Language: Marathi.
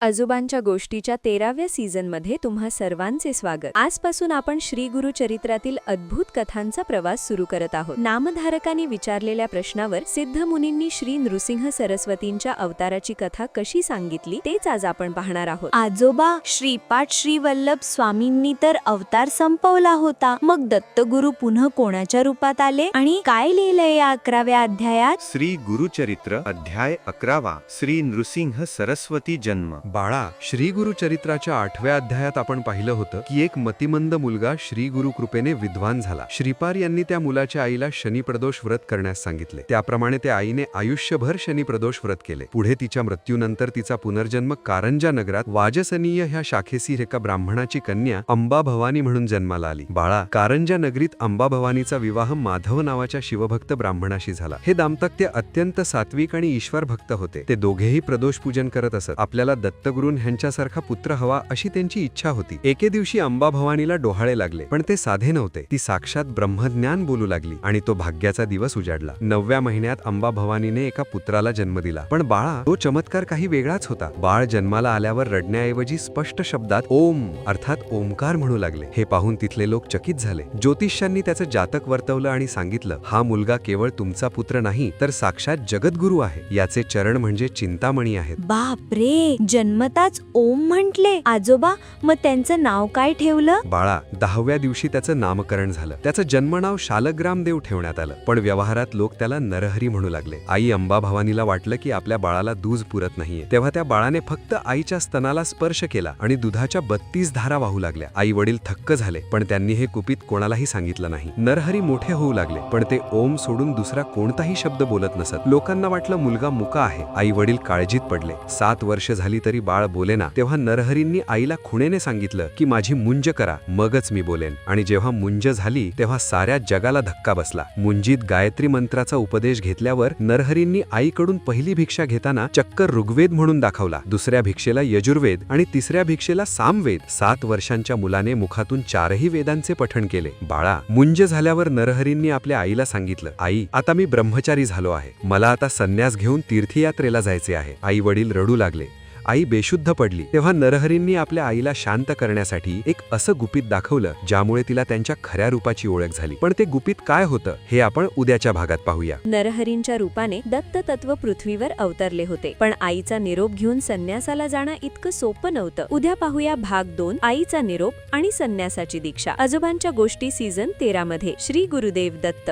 आजोबांच्या गोष्टीच्या 13व्या सीझनमध्ये तुम्हा सर्वांचे स्वागत। आजपासून आपण श्री गुरु चरित्रातील अद्भुत कथांचा प्रवास सुरू करत आहोत। नामधारकांनी विचारलेल्या प्रश्नावर सिद्ध मुनींनी श्री नृसिंह सरस्वतींच्या अवताराची कथा कशी सांगितली तेच आज आपण पाहणार आहोत। आजोबा, श्रीपाद श्री वल्लभ स्वामींनी तर अवतार संपवला होता, मग दत्तगुरु पुन्हा कोणाच्या रूपात आले आणि काय लिहिलंय या 11व्या अध्यायात? श्री गुरुचरित्र अध्याय 11 श्री नृसिंह सरस्वती जन्म। बाळा, श्री गुरु चरित्राच्या 8व्या अध्यायात आपण पाहिलं होतं की एक मतिमंद मुलगा श्री गुरु कृपेने विद्वान झाला। श्रीपाद यांनी त्या मुलाच्या आईला शनी प्रदोष व्रत करण्यास सांगितले। त्याप्रमाणे त्या आईने आयुष्यभर शनी प्रदोष व्रत केले। पुढे तिच्या मृत्यूनंतर तिचा पुनर्जन्म कारंजा नगरात वाजसनीय ह्या शाखेसीर एका ब्राह्मणाची कन्या अंबा भवानी म्हणून जन्माला आली। बाळा, कारंजा नगरीत अंबा भवानीचा विवाह माधव नावाच्या शिवभक्त ब्राह्मणाशी झाला। हे दाम्पत्य अत्यंत सात्विक आणि ईश्वर भक्त होते। ते दोघेही प्रदोष पूजन करत असत। आपल्याला दत्तगुरूं ह्यांच्यासारखा पुत्र हवा अशी त्यांची इच्छा होती। एके दिवशी अंबा भवानीला डोहाळे लागले, पण ते साधे नव्हते। ती साक्षात ब्रह्मज्ञान बोलू लागली आणि तो भाग्याचा दिवस उजाडला। 9व्या महिन्यात अंबा भवानीने एका पुत्राला जन्म दिला। पण बाळा, तो चमत्कार काही वेगळाच होता। बाळ जन्माला आल्यावर रडण्याऐवजी स्पष्ट शब्दात ओम अर्थात ओंकार म्हणू लागले। हे पाहून तिथले लोक चकित झाले। ज्योतिष्यांनी त्याचं जातक वर्तवलं आणि सांगितलं, हा मुलगा केवळ तुमचा पुत्र नाही तर साक्षात जगद्गुरु आहे। याचे चरण म्हणजे चिंतामणी आहेत। बापरे, जन्मताच ओम म्हटले। आजोबा, मग त्यांचं नाव काय ठेवलं? बाळा, 10व्या दिवशी त्याचं नामकरण झालं। त्याचं जन्मनाव शालग्राम देव ठेवण्यात आलं, पण व्यवहारात लोक त्याला नरहरी म्हणू लागले। आई अंबा भवानीला वाटलं की आपल्या बाळाला दूध पुरत नाहीये, तेव्हा त्या बाळाने फक्त आईच्या स्तनाला स्पर्श केला आणि दुधाच्या 32 धारा वाहू लागल्या। आई वडील थक्क झाले, पण त्यांनी हे कुपित कोणालाही सांगितलं नाही। नरहरी मोठे होऊ लागले, पण ते ओम सोडून दुसरा कोणताही शब्द बोलत नसत। लोकांना वाटलं मुलगा मुका आहे। आई वडील काळजीत पडले। 7 वर्ष झाली तरी बाळ बोलेना। तेव्हा नरहरींनी आईला खुणेने सांगितलं की माझी मुंज करा, मगच मी बोलेन। आणि जेव्हा मुंज झाली तेव्हा साऱ्या जगाला धक्का बसला। मुंजीत गायत्री मंत्राचा उपदेश घेतल्यावर नरहरींनी आईकडून पहिली भिक्षा घेताना चक्क ऋग्वेद म्हणून दाखवला, दुसऱ्या भिक्षेला यजुर्वेद आणि तिसऱ्या भिक्षेला सामवेद। 7 वर्षांच्या मुलाने मुखातून 4ही वेदांचे पठण केले। बाळा, मुंज झाल्यावर नरहरींनी आपल्या आईला सांगितलं, आई, आता मी ब्रह्मचारी झालो आहे, मला आता संन्यास घेऊन तीर्थयात्रेला जायचे आहे। आई वडील रडू लागले। आई बेशुद्ध पडली। तेव्हा नरहरींनी आपल्या आईला शांत करण्यासाठी एक असं गुपित दाखवलं ज्यामुळे तिला त्यांच्या खऱ्या रूपाची ओळख झाली। पण ते गुपित काय होतं हे आपण उद्याच्या भागात पाहूया। नरहरींच्या रूपाने दत्त तत्व पृथ्वीवर अवतरले होते, पण आईचा निरोप घेऊन संन्यासाला जाणं इतकं सोपं नव्हतं। उद्या पाहूया भाग 2, आईचा निरोप आणि संन्यासाची दीक्षा। आजोबांच्या गोष्टी सीझन 13 मध्ये। श्री गुरुदेव दत्त।